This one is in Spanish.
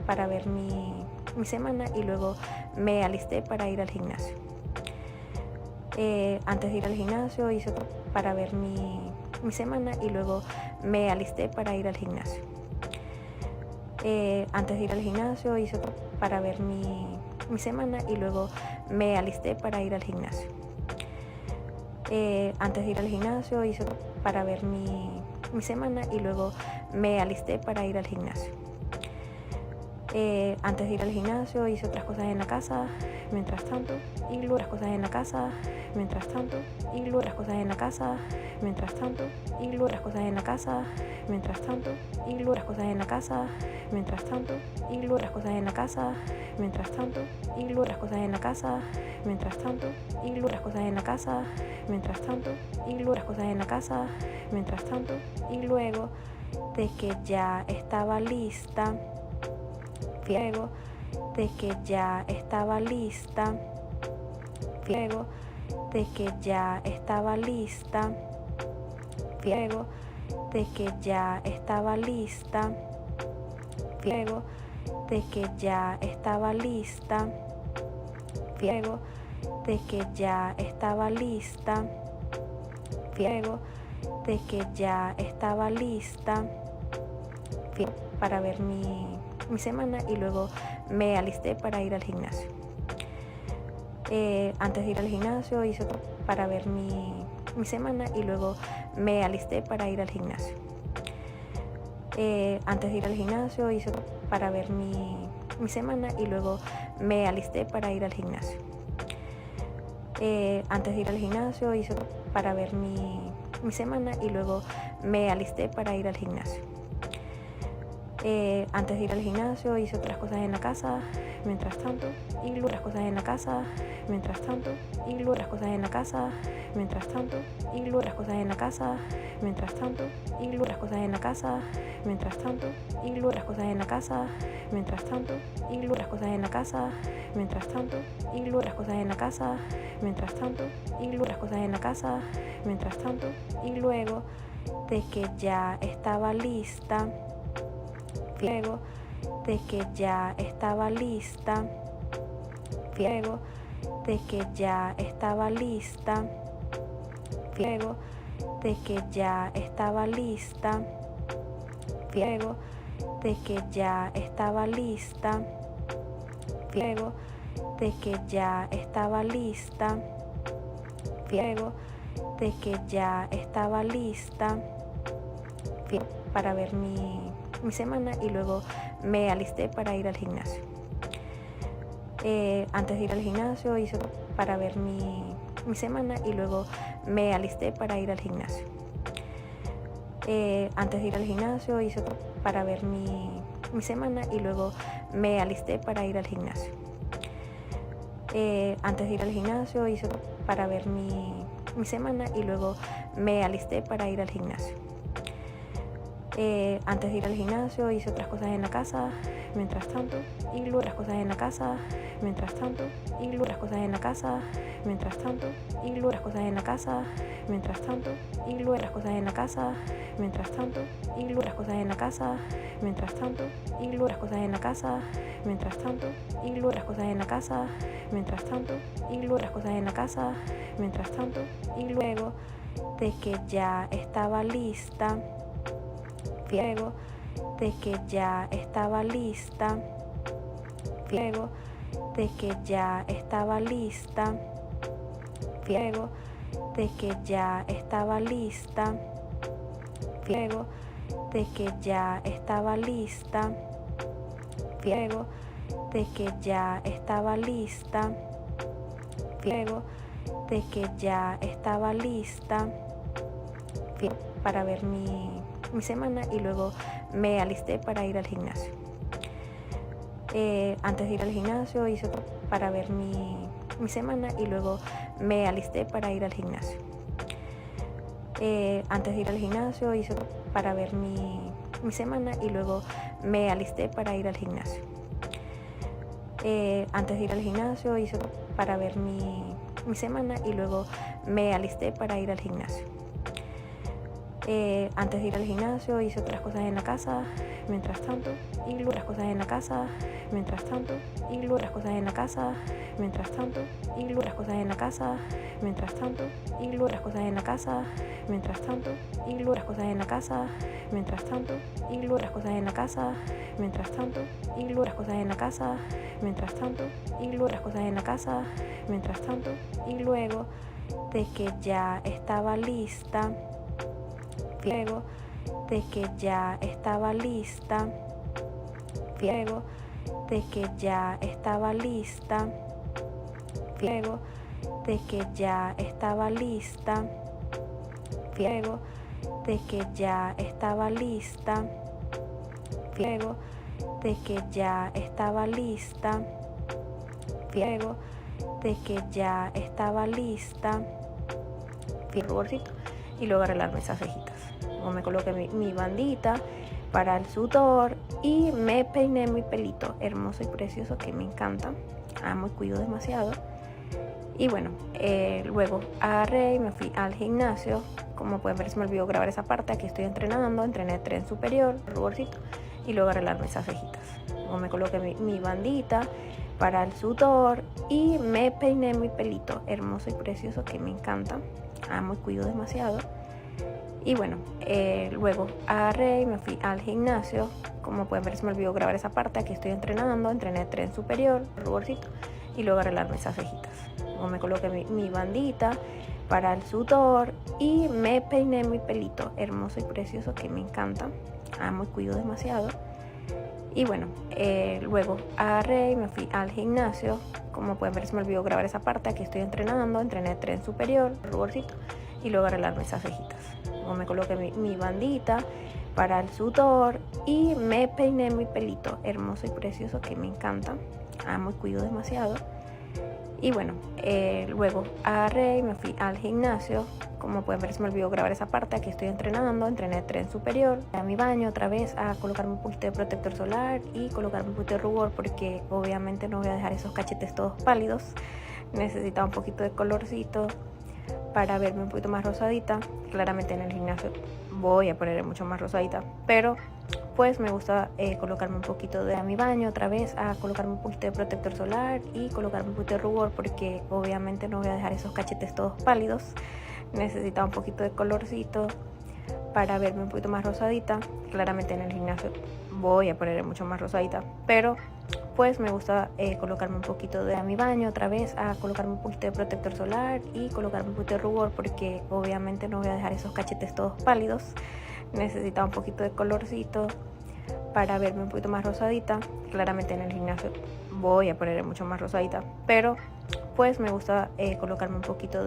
para ver mi semana y luego me alisté para ir al gimnasio. Antes de ir al gimnasio hice para ver mi semana y luego me alisté para ir al gimnasio. Antes de ir al gimnasio hice para ver mi semana y luego me alisté para ir al gimnasio. Antes de ir al gimnasio hice para ver mi semana y luego me alisté para ir al gimnasio. Antes de ir al gimnasio hice otras cosas en la casa mientras tanto y luego otras cosas en la casa mientras tanto y luego otras cosas en la casa mientras tanto y luego otras cosas en la casa mientras tanto y luego otras cosas en la casa mientras tanto y luego otras cosas en la casa mientras tanto y luego otras cosas en la casa mientras tanto y luego otras cosas en la casa mientras tanto y luego otras cosas en la casa mientras tanto y luego de que ya estaba lista luego de que ya estaba lista luego de que ya estaba lista luego de que ya estaba lista luego de que ya estaba lista luego de que ya estaba lista luego de que ya estaba lista para ver mi semana y luego me alisté para ir al gimnasio. Antes de ir al gimnasio hice para ver mi semana y luego me alisté para ir al gimnasio. Antes de ir al gimnasio hice para ver mi semana y luego me alisté para ir al gimnasio. Antes de ir al gimnasio hice para ver mi semana y luego me alisté para ir al gimnasio. Antes de ir al gimnasio hice otras cosas en la casa mientras tanto y luego otras cosas en la casa mientras tanto y luego otras cosas en la casa mientras tanto y luego otras cosas en la casa mientras tanto y luego otras cosas en la casa mientras tanto y luego otras cosas en la casa mientras tanto y luego otras cosas en la casa mientras tanto y luego otras cosas en la casa mientras tanto y luego otras cosas en la casa mientras tanto y luego de que ya estaba lista luego de que ya estaba lista luego de que ya estaba lista luego de que ya estaba lista luego de que ya estaba lista luego de que ya estaba lista luego de que ya estaba lista para ver mi semana y luego me alisté para ir al gimnasio. Antes de ir al gimnasio hice para ver mi semana y luego me alisté para ir al gimnasio. Antes de ir al gimnasio hice para ver mi semana y luego me alisté para ir al gimnasio. Antes de ir al gimnasio hice para ver mi semana y luego me alisté para ir al gimnasio. Antes de ir al gimnasio hice otras cosas en la casa mientras tanto y luego otras cosas en la casa mientras tanto y luego otras cosas en la casa mientras tanto y luego otras cosas en la casa mientras tanto y luego otras cosas en la casa mientras tanto y luego otras cosas en la casa mientras tanto y luego otras cosas en la casa mientras tanto y luego otras cosas en la casa mientras tanto y luego otras cosas en la casa mientras tanto y luego de que ya estaba lista luego de que ya estaba lista luego de que ya estaba lista luego de que ya estaba lista luego de que ya estaba lista luego de que ya estaba lista luego de que ya estaba lista para ver mi semana y luego me alisté para ir al gimnasio. Antes de ir al gimnasio hice para ver mi semana y luego me alisté para ir al gimnasio. Antes de ir al gimnasio hice para ver mi semana y luego me alisté para ir al gimnasio. Antes de ir al gimnasio hice para ver mi semana y luego me alisté para ir al gimnasio. Antes de ir al gimnasio hice otras cosas en la casa mientras tanto, y luego otras cosas en la casa, mientras tanto, y luego otras cosas en la casa, mientras tanto, y luego otras cosas en la casa, mientras tanto, y luego otras cosas en la casa, mientras tanto, y luego otras cosas en la casa, mientras tanto, y luego otras cosas en la casa, mientras tanto, y luego otras cosas en la casa, mientras tanto, y luego otras cosas en la casa, mientras tanto, y luego de que ya estaba lista, luego de que ya estaba lista, luego de que ya estaba lista, luego de que ya estaba lista, luego de que ya estaba lista, luego de que ya estaba lista, luego de que ya estaba lista, ruborcito, y luego arreglarme esas cejitas. O me coloqué mi bandita para el sudor y me peiné mi pelito hermoso y precioso que me encanta, amo y cuido demasiado. Y bueno, luego agarré y me fui al gimnasio. Como pueden ver, se me olvidó grabar esa parte. Aquí estoy entrenando, entrené tren superior, ruborcito, y luego arreglarme esas cejitas. O me coloqué mi bandita para el sudor y me peiné mi pelito hermoso y precioso que me encanta, amo y cuido demasiado. Y bueno, luego agarré y me fui al gimnasio. Como pueden ver, se me olvidó grabar esa parte. Aquí estoy entrenando, entrené tren superior, ruborcito, y luego arreglarme esas cejitas. O me coloqué mi bandita para el sudor y me peiné mi pelito hermoso y precioso que me encanta, amo y cuido demasiado. Y bueno, luego agarré y me fui al gimnasio. Como pueden ver, se me olvidó grabar esa parte. Aquí estoy entrenando, entrené tren superior, ruborcito, y luego arreglarme esas cejitas. O me coloqué mi bandita para el sudor y me peiné mi pelito hermoso y precioso que me encanta, amo y cuido demasiado. Y bueno, luego agarré y me fui al gimnasio. Como pueden ver, se me olvidó grabar esa parte. Aquí estoy entrenando, entrené tren superior. A mi baño otra vez a colocarme un poquito de protector solar y colocarme un poquito de rubor, porque obviamente no voy a dejar esos cachetes todos pálidos. Necesitaba un poquito de colorcito para verme un poquito más rosadita. Claramente en el gimnasio voy a poner mucho más rosadita, pero pues me gusta colocarme un poquito de a mi baño otra vez a colocarme un poquito de protector solar y colocarme un poquito de rubor, porque obviamente no voy a dejar esos cachetes todos pálidos. Necesitaba un poquito de colorcito para verme un poquito más rosadita. Claramente en el gimnasio voy a poner mucho más rosadita, pero pues me gusta colocarme un poquito de a mi baño otra vez a colocarme un poquito de protector solar y colocarme un poquito de rubor, porque obviamente no voy a dejar esos cachetes todos pálidos. Necesitaba un poquito de colorcito para verme un poquito más rosadita. Claramente en el gimnasio voy a poner mucho más rosadita, pero pues me gusta colocarme un poquito de